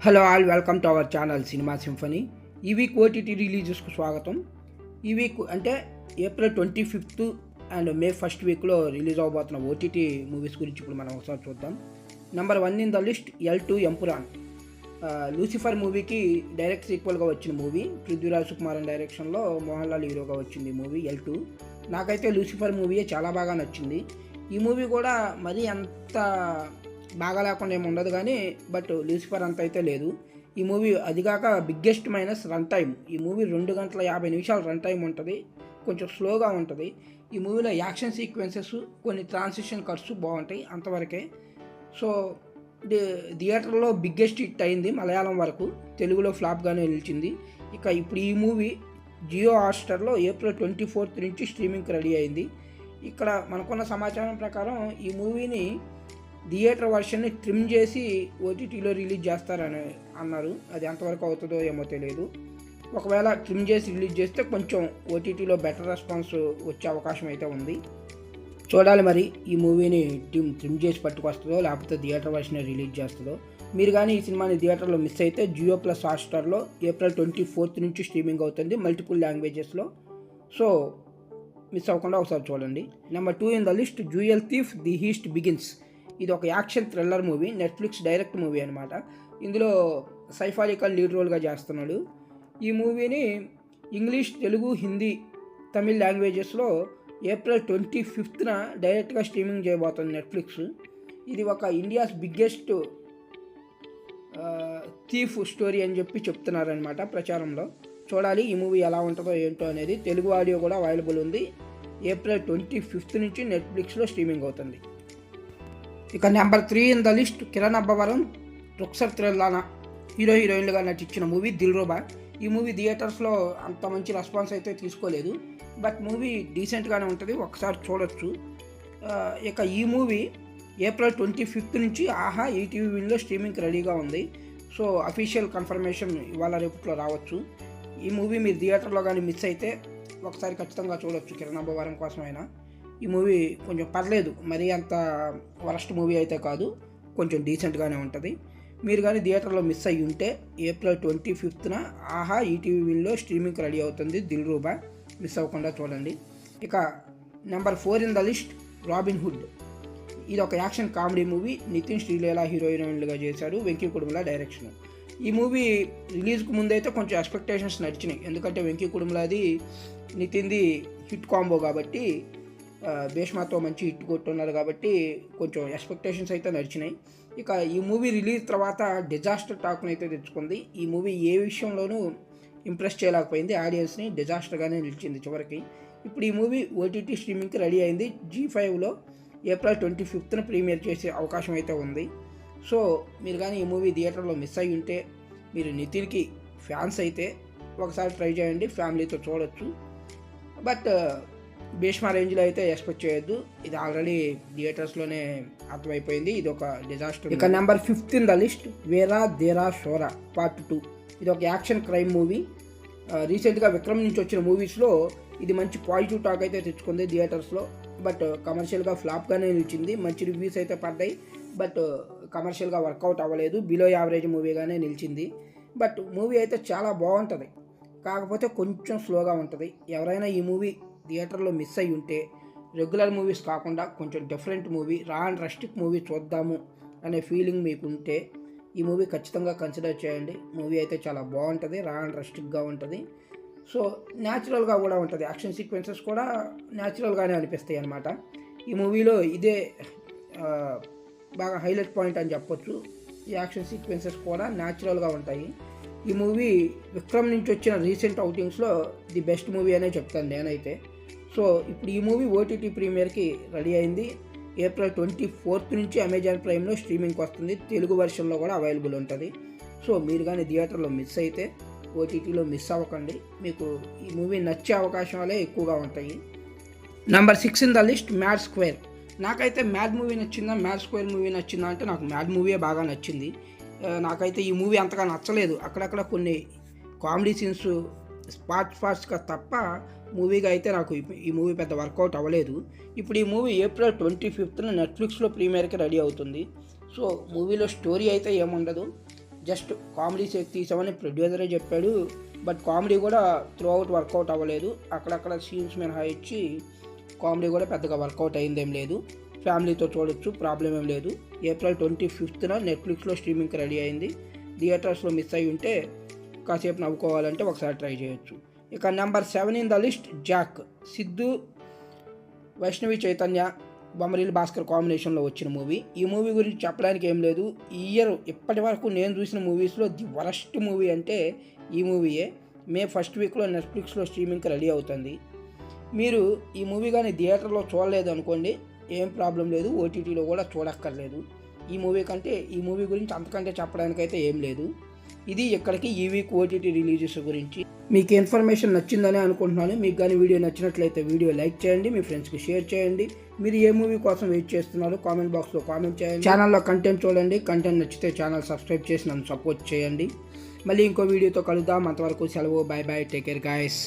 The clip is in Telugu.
Hello all, welcome to our channel cinema symphony. ఈ వీక్ ఓటీటీ రిలీజెస్కు స్వాగతం. ఈ వీక్ అంటే April 25th and May 1st వీక్లో రిలీజ్ అవ్వబోతున్న ఓటీటీ మూవీస్ గురించి ఇప్పుడు మనం ఒకసారి చూద్దాం. Number 1 in the list L2 Empuraan. Lucifer మూవీకి డైరెక్ట్ సీక్వెల్గా వచ్చిన మూవీ. పృథ్వీరాజ్ సుకుమారన్ డైరెక్షన్లో మోహన్ లాల్ హీరోగా వచ్చింది మూవీ L2. నాకైతే లూసిఫర్ మూవీ చాలా బాగా నచ్చింది. ఈ మూవీ కూడా మరీ అంత బాగా లేకుండా ఏమి ఉండదు కానీ బట్ లూసిఫర్ అంత అయితే లేదు. ఈ మూవీ అదిగాక బిగ్గెస్ట్ మైనస్ రన్ టైం. ఈ మూవీ 2 గంటల 50 నిమిషాలు రన్ టైం ఉంటుంది, కొంచెం స్లోగా ఉంటుంది. ఈ మూవీలో యాక్షన్ సీక్వెన్సెస్, కొన్ని ట్రాన్సిషన్ కట్స్ బాగుంటాయి, అంతవరకే. సో థియేటర్లో బిగ్గెస్ట్ హిట్ అయింది మలయాళం వరకు, తెలుగులో ఫ్లాప్గానే నిలిచింది. ఇక ఇప్పుడు ఈ మూవీ జియో హాట్స్టార్లో ఏప్రిల్ 24th నుంచి స్ట్రీమింగ్కి రెడీ అయింది. ఇక్కడ మనకున్న సమాచారం ప్రకారం ఈ మూవీని థియేటర్ వర్షన్ని ట్రిమ్ చేసి ఓటీటీలో రిలీజ్ చేస్తారని అన్నారు. అది ఎంతవరకు అవుతుందో ఏమో తెలియదు. ఒకవేళ ట్రిమ్ చేసి రిలీజ్ చేస్తే కొంచెం ఓటీటీలో బెటర్ రెస్పాన్స్ వచ్చే అవకాశం అయితే ఉంది. చూడాలి మరి ఈ మూవీని ట్రిమ్ చేసి పట్టుకొస్తుందో లేకపోతే థియేటర్ వర్షన్ రిలీజ్ చేస్తుందో. మీరు కానీ ఈ సినిమాని థియేటర్లో మిస్ అయితే జియో ప్లస్ హాట్స్టార్లో ఏప్రిల్ 24th నుంచి స్ట్రీమింగ్ అవుతుంది మల్టిపుల్ లాంగ్వేజెస్లో. సో మిస్ అవ్వకుండా ఒకసారి చూడండి. Number 2 in the list jewel thief the heist begins. ఇది ఒక action thriller movie, Netflix direct movie అనమాట. ఇందులో సైఫ్ అలీ ఖాన్ లీడ్ రోల్గా చేస్తున్నాడు. ఈ మూవీని ఇంగ్లీష్, తెలుగు, హిందీ, తమిళ్ లాంగ్వేజెస్లో ఏప్రిల్ 25th డైరెక్ట్గా స్ట్రీమింగ్ చేయబోతుంది నెట్ఫ్లిక్స్. ఇది ఒక ఇండియాస్ బిగ్గెస్ట్ థీఫ్ స్టోరీ అని చెప్పి చెప్తున్నారనమాట ప్రచారంలో. చూడాలి ఈ మూవీ ఎలా ఉంటుందో ఏంటో అనేది. తెలుగు ఆడియో కూడా అవైలబుల్ ఉంది. ఏప్రిల్ 25th నుంచి నెట్ఫ్లిక్స్లో స్ట్రీమింగ్ అవుతుంది. ఇక number 3 in the list Kiran Abbavaram, Rukshar Dhillon హీరోయిన్లుగా నటించిన మూవీ దిల్రుబా. ఈ మూవీ థియేటర్స్లో అంత మంచి రెస్పాన్స్ అయితే తీసుకోలేదు, బట్ మూవీ డీసెంట్గానే ఉంటుంది, ఒకసారి చూడొచ్చు. ఇక ఈ మూవీ ఏప్రిల్ 25th నుంచి ఆహా ఈటీవీ విన్లో స్ట్రీమింగ్కి రెడీగా ఉంది. సో అఫీషియల్ కన్ఫర్మేషన్ ఇవాళ రేపట్లో రావచ్చు. ఈ మూవీ మీరు థియేటర్లో కానీ మిస్ అయితే ఒకసారి ఖచ్చితంగా చూడొచ్చు కిరణ్ అబ్బవరం కోసమైనా. ఈ మూవీ కొంచెం పర్లేదు, మరీ అంత వరస్ట్ మూవీ అయితే కాదు, కొంచెం డీసెంట్గానే ఉంటుంది. మీరు కానీ థియేటర్లో మిస్ అయ్యి ఉంటే ఏప్రిల్ 25th ఆహా ఈటీవీ విన్లో స్ట్రీమింగ్కి రెడీ అవుతుంది దిల్రుబా, మిస్ అవ్వకుండా చూడండి. ఇక number 4 in the list Robin Hood. ఇది ఒక action comedy movie. Nithin, Sreeleela హీరోయిన్లుగా చేశారు, వెంకీ కుడుముల డైరెక్షన్. ఈ మూవీ రిలీజ్కి ముందైతే కొంచెం ఎక్స్పెక్టేషన్స్ నడిచినాయి, ఎందుకంటే వెంకీ కుడుములది నితిన్ది హిట్ కాంబో కాబట్టి, భీష్మతో మంచి హిట్ కొట్టున్నారు కాబట్టి కొంచెం ఎక్స్పెక్టేషన్స్ అయితే నడిచినాయి. ఇక ఈ మూవీ రిలీజ్ తర్వాత డిజాస్టర్ టాక్ను అయితే తెచ్చుకుంది. ఈ మూవీ ఏ విషయంలోనూ ఇంప్రెస్ చేయలేకపోయింది ఆడియన్స్ని, డిజాస్టర్గానే నిలిచింది చివరికి. ఇప్పుడు ఈ మూవీ ఓటీటీ స్ట్రీమింగ్కి రెడీ అయింది. G5లో ఏప్రిల్ 25th ప్రీమియర్ చేసే అవకాశం అయితే ఉంది. సో మీరు కానీ ఈ మూవీ థియేటర్లో మిస్ అయ్యి ఉంటే, మీరు నితిన్కి ఫ్యాన్స్ అయితే ఒకసారి ట్రై చేయండి, ఫ్యామిలీతో చూడొచ్చు. బట్ భీష్మ రేంజ్లో అయితే ఎక్స్పెక్ట్ చేయొద్దు, ఇది ఆల్రెడీ థియేటర్స్లోనే అర్థమైపోయింది, ఇది ఒక డిజాస్టర్. ఇక నెంబర్ 5 ఇన్ ద లిస్ట్ వేరా దేరా షోరా పార్ట్ 2. ఇది ఒక యాక్షన్ క్రైమ్ మూవీ. రీసెంట్గా విక్రమ్ నుంచి వచ్చిన మూవీస్లో ఇది మంచి పాజిటివ్ టాక్ అయితే తెచ్చుకుంది థియేటర్స్లో, బట్ కమర్షియల్గా ఫ్లాప్గానే నిలిచింది. మంచి రివ్యూస్ అయితే పడ్డాయి, బట్ కమర్షియల్గా వర్కౌట్ అవ్వలేదు, బిలో యావరేజ్ మూవీగానే నిలిచింది. బట్ మూవీ అయితే చాలా బాగుంటుంది, కాకపోతే కొంచెం స్లోగా ఉంటుంది. ఎవరైనా ఈ మూవీ థియేటర్లో మిస్ అయ్యి ఉంటే, రెగ్యులర్ మూవీస్ కాకుండా కొంచెం డిఫరెంట్ మూవీ, రా అండ్ రస్టిక్ మూవీ చూద్దాము అనే ఫీలింగ్ మీకు ఉంటే ఈ మూవీ ఖచ్చితంగా కన్సిడర్ చేయండి. మూవీ అయితే చాలా బాగుంటుంది, రా అండ్ రస్టిక్గా ఉంటుంది. సో న్యాచురల్గా కూడా ఉంటుంది, యాక్షన్ సీక్వెన్సెస్ కూడా న్యాచురల్గానే అనిపిస్తాయి అన్నమాట. ఈ మూవీలో ఇదే బాగా హైలైట్ పాయింట్ అని చెప్పొచ్చు. ఈ యాక్షన్ సీక్వెన్సెస్ కూడా న్యాచురల్గా ఉంటాయి. ఈ మూవీ విక్రమ్ నుంచి వచ్చిన రీసెంట్ అవుటింగ్స్లో ది బెస్ట్ మూవీ అనే చెప్తాను నేనైతే. సో ఇప్పుడు ఈ మూవీ ఓటీటీ ప్రీమియర్కి రెడీ అయింది. ఏప్రిల్ 24th నుంచి అమెజాన్ ప్రైమ్లో స్ట్రీమింగ్కి వస్తుంది, తెలుగు వెర్షన్లో కూడా అవైలబుల్ ఉంటుంది. సో మీరు కానీ థియేటర్లో మిస్ అయితే ఓటీటీలో మిస్ అవ్వకండి, మీకు ఈ మూవీ నచ్చే అవకాశాలే ఎక్కువగా ఉంటాయి. Number 6 in the list mad square. నాకైతే మ్యాడ్ మూవీ నచ్చిందా, మ్యాడ్ స్క్వేర్ మూవీ నచ్చిందా అంటే నాకు మ్యాడ్ మూవీ బాగా నచ్చింది. నాకైతే ఈ మూవీ అంతగా నచ్చలేదు. అక్కడక్కడ కొన్ని కామెడీ సీన్స్ స్పాట్స్గా తప్ప మూవీగా అయితే నాకు ఈ మూవీ పెద్ద వర్కౌట్ అవ్వలేదు. ఇప్పుడు ఈ మూవీ ఏప్రిల్ 25th నెట్ఫ్లిక్స్లో ప్రీమియర్కి రెడీ అవుతుంది. సో మూవీలో స్టోరీ అయితే ఏముండదు, జస్ట్ కామెడీ సేక్ తీసామని ప్రొడ్యూసరే చెప్పాడు. బట్ కామెడీ కూడా త్రూ అవుట్ వర్కౌట్ అవ్వలేదు. అక్కడక్కడ సీన్స్ మినహాయించి కామెడీ కూడా పెద్దగా వర్కౌట్ అయిందేం లేదు. ఫ్యామిలీతో చూడొచ్చు, ప్రాబ్లం ఏం లేదు. ఏప్రిల్ 25న నెట్ఫ్లిక్స్లో స్ట్రీమింగ్కి రెడీ అయింది. థియేటర్స్లో మిస్ అయ్యి ఉంటే కాసేపు నవ్వుకోవాలంటే ఒకసారి ట్రై చేయొచ్చు. ఇక number 7 in the list Jack. Siddhu, Vaishnavi Chaitanya, Bommarillu Bhaskar కాంబినేషన్లో వచ్చిన మూవీ. ఈ మూవీ గురించి చెప్పడానికి ఏం లేదు. ఈ ఇయర్ ఇప్పటి వరకు నేను చూసిన మూవీస్లో ది వరస్ట్ మూవీ అంటే ఈ మూవీయే. మే 1st వీక్లో నెట్ఫ్లిక్స్లో స్ట్రీమింగ్కి రెడీ అవుతుంది. మీరు ఈ మూవీ కానీ థియేటర్లో చూడలేదు అనుకోండి, ఏం ప్రాబ్లం లేదు, ఓటీటీలో కూడా చూడక్కర్లేదు. ఈ మూవీ కంటే ఈ మూవీ గురించి అంతకంటే చెప్పడానికైతే ఏం లేదు. ఇది ఇక్కడికి ఈ వీక్ ఓటీటీ రిలీజెస్ గురించి. మీకు ఇన్ఫర్మేషన్ నచ్చిందని అనుకుంటున్నాను. మీకు కానీ వీడియో నచ్చినట్లయితే వీడియో లైక్ చేయండి, మీ ఫ్రెండ్స్కి షేర్ చేయండి. మీరు ఏ మూవీ కోసం వెయిట్ చేస్తున్నారో కామెంట్ బాక్స్లో కామెంట్ చేయండి. ఛానల్లో కంటెంట్ చూడండి. కంటెంట్ నచ్చితే ఛానల్ సబ్స్క్రైబ్ చేసి నన్ను సపోర్ట్ చేయండి. మళ్ళీ ఇంకో వీడియోతో కలుద్దాం. అంతవరకు సెలవు. By by. Take care guys.